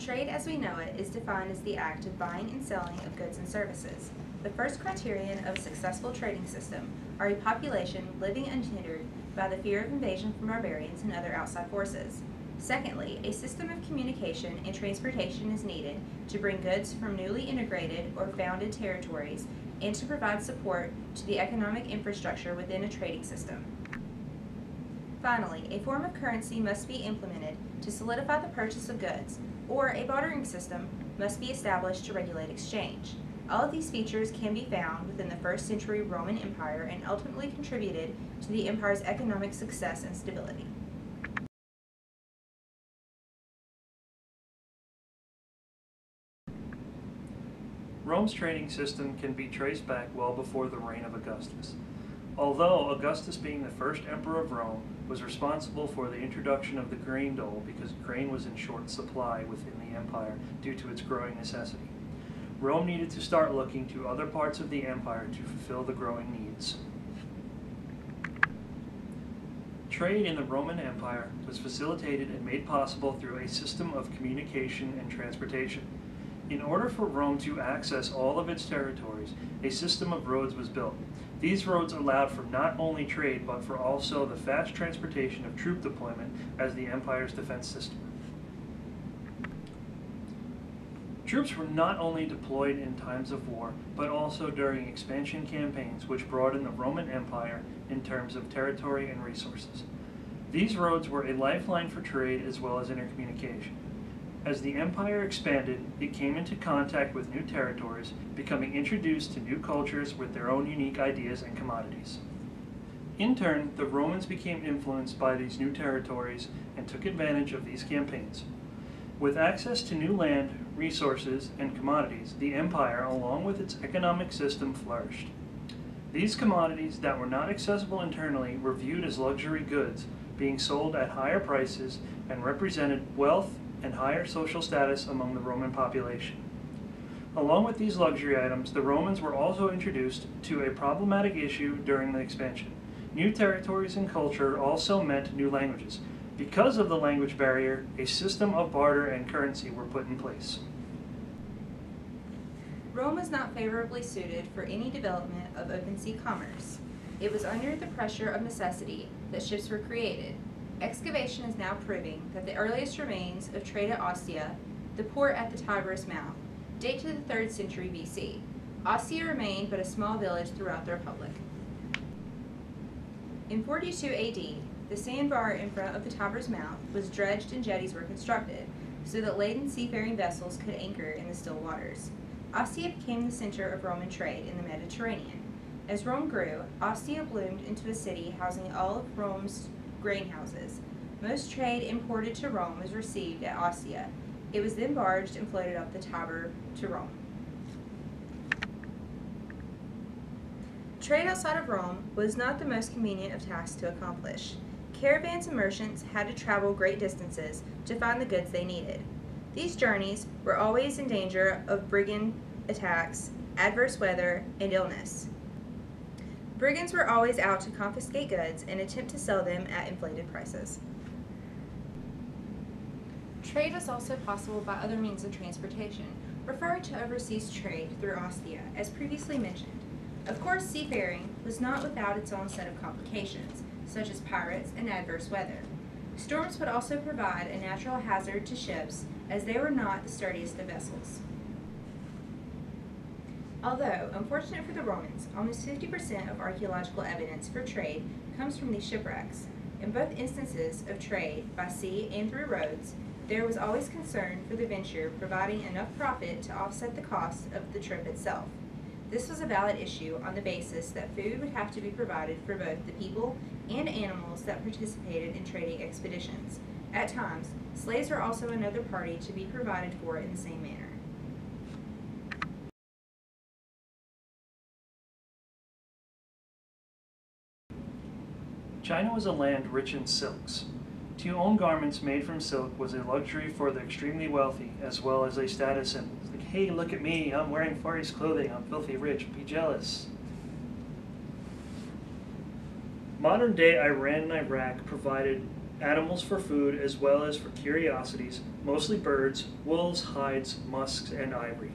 Trade as we know it is defined as the act of buying and selling of goods and services. The first criterion of a successful trading system are a population living unhindered by the fear of invasion from barbarians and other outside forces. Secondly, a system of communication and transportation is needed to bring goods from newly integrated or founded territories and to provide support to the economic infrastructure within a trading system. Finally, a form of currency must be implemented to solidify the purchase of goods, or a bartering system must be established to regulate exchange. All of these features can be found within the first century Roman Empire and ultimately contributed to the empire's economic success and stability. Rome's trading system can be traced back well before the reign of Augustus. Although Augustus, being the first emperor of Rome, was responsible for the introduction of the grain dole because grain was in short supply within the empire due to its growing necessity, Rome needed to start looking to other parts of the empire to fulfill the growing needs. Trade in the Roman Empire was facilitated and made possible through a system of communication and transportation. In order for Rome to access all of its territories, a system of roads was built. These roads allowed for not only trade, but for also the fast transportation of troop deployment as the empire's defense system. Troops were not only deployed in times of war, but also during expansion campaigns which broadened the Roman Empire in terms of territory and resources. These roads were a lifeline for trade as well as intercommunication. As the empire expanded, it came into contact with new territories, becoming introduced to new cultures with their own unique ideas and commodities. In turn, the Romans became influenced by these new territories and took advantage of these campaigns. With access to new land, resources, and commodities, the empire, along with its economic system, flourished. These commodities that were not accessible internally were viewed as luxury goods, being sold at higher prices and represented wealth and higher social status among the Roman population. Along with these luxury items, the Romans were also introduced to a problematic issue during the expansion. New territories and culture also meant new languages. Because of the language barrier, a system of barter and currency were put in place. Rome was not favorably suited for any development of open sea commerce. It was under the pressure of necessity that ships were created. Excavation is now proving that the earliest remains of trade at Ostia, the port at the Tiber's mouth, date to the 3rd century BC. Ostia remained but a small village throughout the Republic. In 42 AD, the sandbar in front of the Tiber's mouth was dredged and jetties were constructed so that laden seafaring vessels could anchor in the still waters. Ostia became the center of Roman trade in the Mediterranean. As Rome grew, Ostia bloomed into a city housing all of Rome's grain houses. Most trade imported to Rome was received at Ostia. It was then barged and floated up the Tiber to Rome. Trade outside of Rome was not the most convenient of tasks to accomplish. Caravans and merchants had to travel great distances to find the goods they needed. These journeys were always in danger of brigand attacks, adverse weather, and illness. Brigands were always out to confiscate goods and attempt to sell them at inflated prices. Trade was also possible by other means of transportation, referred to overseas trade through Ostia, as previously mentioned. Of course, seafaring was not without its own set of complications, such as pirates and adverse weather. Storms would also provide a natural hazard to ships, as they were not the sturdiest of vessels. Although, unfortunate for the Romans, almost 50% of archaeological evidence for trade comes from these shipwrecks. In both instances of trade by sea and through roads, there was always concern for the venture providing enough profit to offset the cost of the trip itself. This was a valid issue on the basis that food would have to be provided for both the people and animals that participated in trading expeditions. At times, slaves were also another party to be provided for in the same manner. China was a land rich in silks. To own garments made from silk was a luxury for the extremely wealthy, as well as a status symbol. It's like, hey, look at me, I'm wearing Far East clothing, I'm filthy rich, be jealous. Modern-day Iran and Iraq provided animals for food as well as for curiosities, mostly birds, wools, hides, musks, and ivory.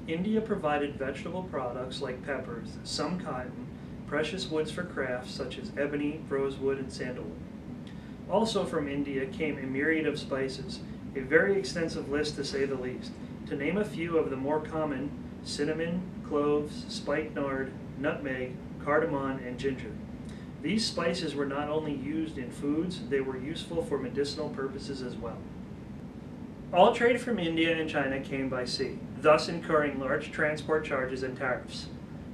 India provided vegetable products like peppers, some cotton, precious woods for crafts such as ebony, rosewood, and sandalwood. Also from India came a myriad of spices, a very extensive list to say the least. To name a few of the more common: cinnamon, cloves, spikenard, nutmeg, cardamom, and ginger. These spices were not only used in foods, they were useful for medicinal purposes as well. All trade from India and China came by sea, thus incurring large transport charges and tariffs.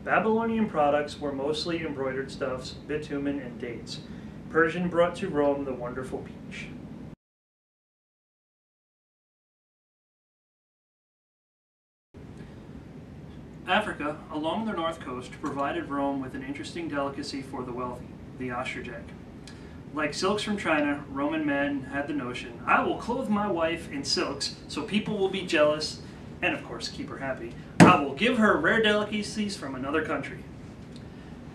Babylonian products were mostly embroidered stuffs, bitumen, and dates. Persian brought to Rome the wonderful peach. Africa, along the north coast, provided Rome with an interesting delicacy for the wealthy, the ostrich egg. Like silks from China, Roman men had the notion, I will clothe my wife in silks so people will be jealous and of course keep her happy. I will give her rare delicacies from another country.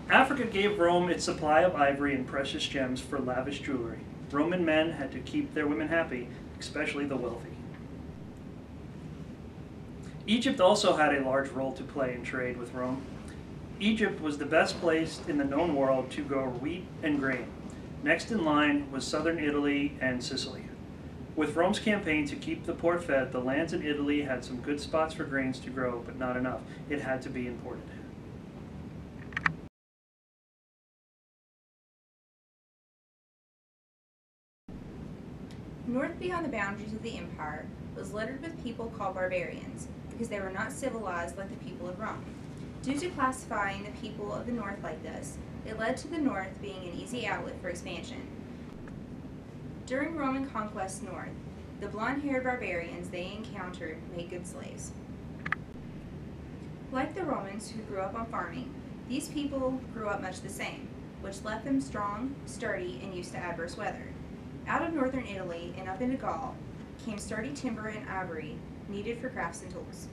Africa gave Rome its supply of ivory and precious gems for lavish jewelry. Roman men had to keep their women happy, especially the wealthy. Egypt also had a large role to play in trade with Rome. Egypt was the best place in the known world to grow wheat and grain. Next in line was southern Italy and Sicily. With Rome's campaign to keep the poor fed, the lands in Italy had some good spots for grains to grow, but not enough. It had to be imported. North beyond the boundaries of the empire was littered with people called barbarians, because they were not civilized like the people of Rome. Due to classifying the people of the north like this, it led to the north being an easy outlet for expansion. During Roman conquest north, the blonde-haired barbarians they encountered made good slaves. Like the Romans who grew up on farming, these people grew up much the same, which left them strong, sturdy, and used to adverse weather. Out of northern Italy and up into Gaul came sturdy timber and ivory needed for crafts and tools.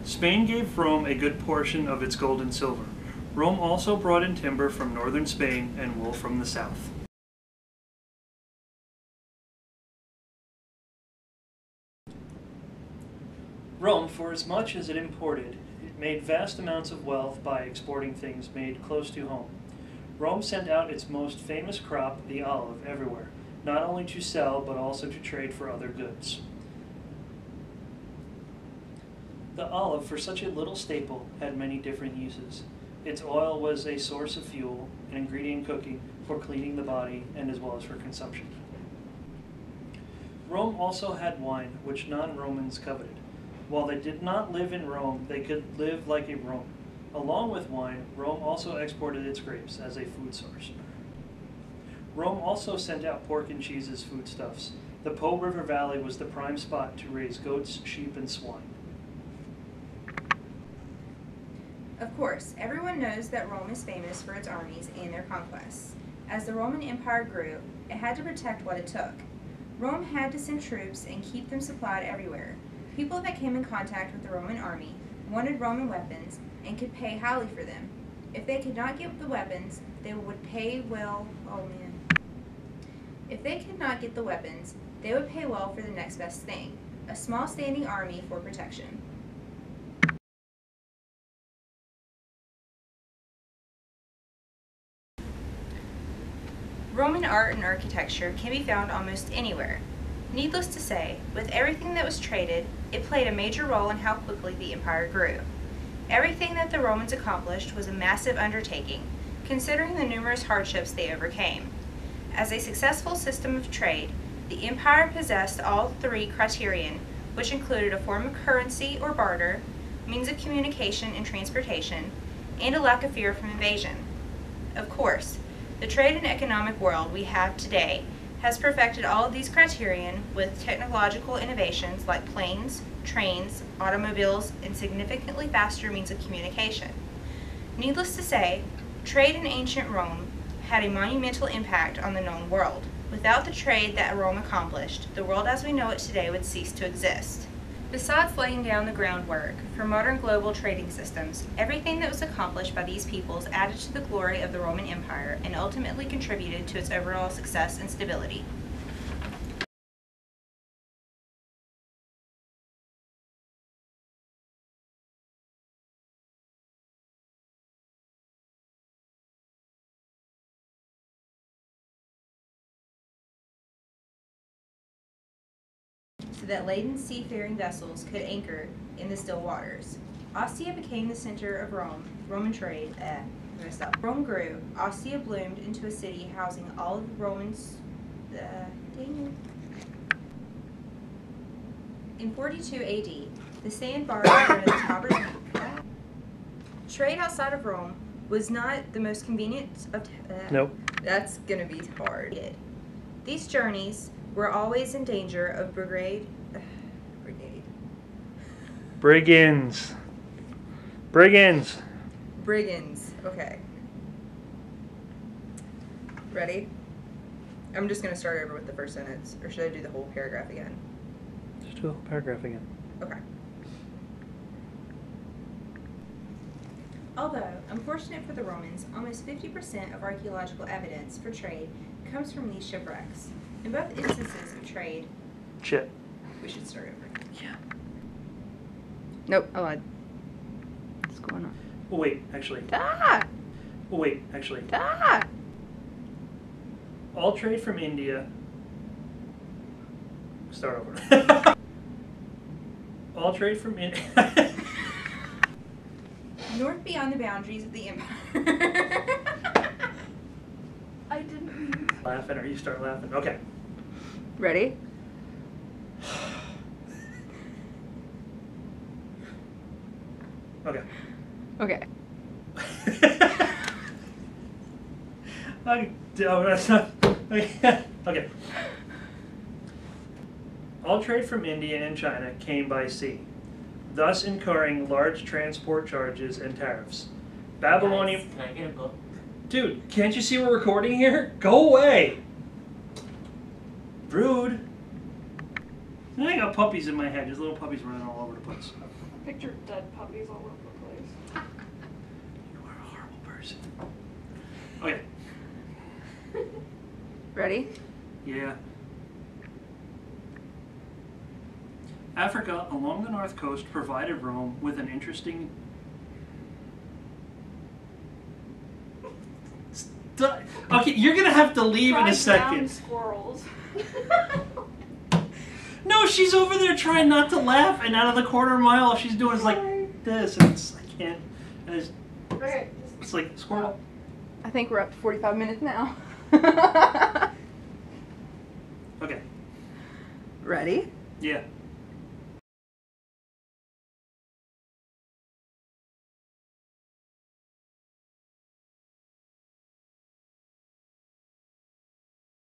Spain gave Rome a good portion of its gold and silver. Rome also brought in timber from northern Spain and wool from the south. Rome, for as much as it imported, it made vast amounts of wealth by exporting things made close to home. Rome sent out its most famous crop, the olive, everywhere, not only to sell but also to trade for other goods. The olive, for such a little staple, had many different uses. Its oil was a source of fuel, an ingredient in cooking, for cleaning the body, and as well as for consumption. Rome also had wine, which non-Romans coveted. While they did not live in Rome, they could live like a Roman. Along with wine, Rome also exported its grapes as a food source. Rome also sent out pork and cheese as foodstuffs. The Po River Valley was the prime spot to raise goats, sheep, and swine. Of course, everyone knows that Rome is famous for its armies and their conquests. As the Roman Empire grew, it had to protect what it took. Rome had to send troops and keep them supplied everywhere. People that came in contact with the Roman army wanted Roman weapons and could pay highly for them. If they could not get the weapons, they would pay well. If they could not get the weapons, they would pay well for the next best thing, a small standing army for protection. Roman art and architecture can be found almost anywhere. Needless to say, with everything that was traded, it played a major role in how quickly the empire grew. Everything that the Romans accomplished was a massive undertaking, considering the numerous hardships they overcame. As a successful system of trade, the empire possessed all three criterion, which included a form of currency or barter, means of communication and transportation, and a lack of fear from invasion. Of course, the trade and economic world we have today has perfected all of these criterion with technological innovations like planes, trains, automobiles, and significantly faster means of communication. Needless to say, trade in ancient Rome had a monumental impact on the known world. Without the trade that Rome accomplished, the world as we know it today would cease to exist. Besides laying down the groundwork for modern global trading systems, everything that was accomplished by these peoples added to the glory of the Roman Empire and ultimately contributed to its overall success and stability. So that laden seafaring vessels could anchor in the still waters. Ostia became the center of Roman trade. Rome grew. Ostia bloomed into a city housing all of the Romans. In 42 AD, the sandbars known as Tiber. Trade outside of Rome was not the most convenient of. Nope. That's gonna be hard. These journeys were always in danger of brigands. Okay. Ready? I'm just gonna start over with the first sentence, or should I do the whole paragraph again? Just do the whole paragraph again. Okay. Although unfortunate for the Romans, almost 50% of archaeological evidence for trade comes from these shipwrecks. In both instances of trade, Shit. we should start over. Yeah. Nope, I lied. What's going on? Oh wait, actually. All trade from India. Start over. All trade from India. North beyond the boundaries of the empire. I didn't mean. Laughing, or you start laughing. Okay. Ready? Okay. Okay. That's not. Okay. All trade from India and China came by sea, thus incurring large transport charges and tariffs. Babylonian. Guys, can I get a book? Dude, can't you see we're recording here? Go away! Rude. And I got puppies in my head. There's little puppies running all over the place. Picture dead puppies all over the place. You are a horrible person. Okay. Ready? Yeah. Africa along the north coast provided Rome with an interesting. Okay, you're gonna have to leave in a second. Squirrels. No, she's over there trying not to laugh, and out of the quarter mile, all she's doing is like this, and it's, I can't. And Okay. it's like squirrel. I think we're up to 45 minutes now. Okay. Ready? Yeah.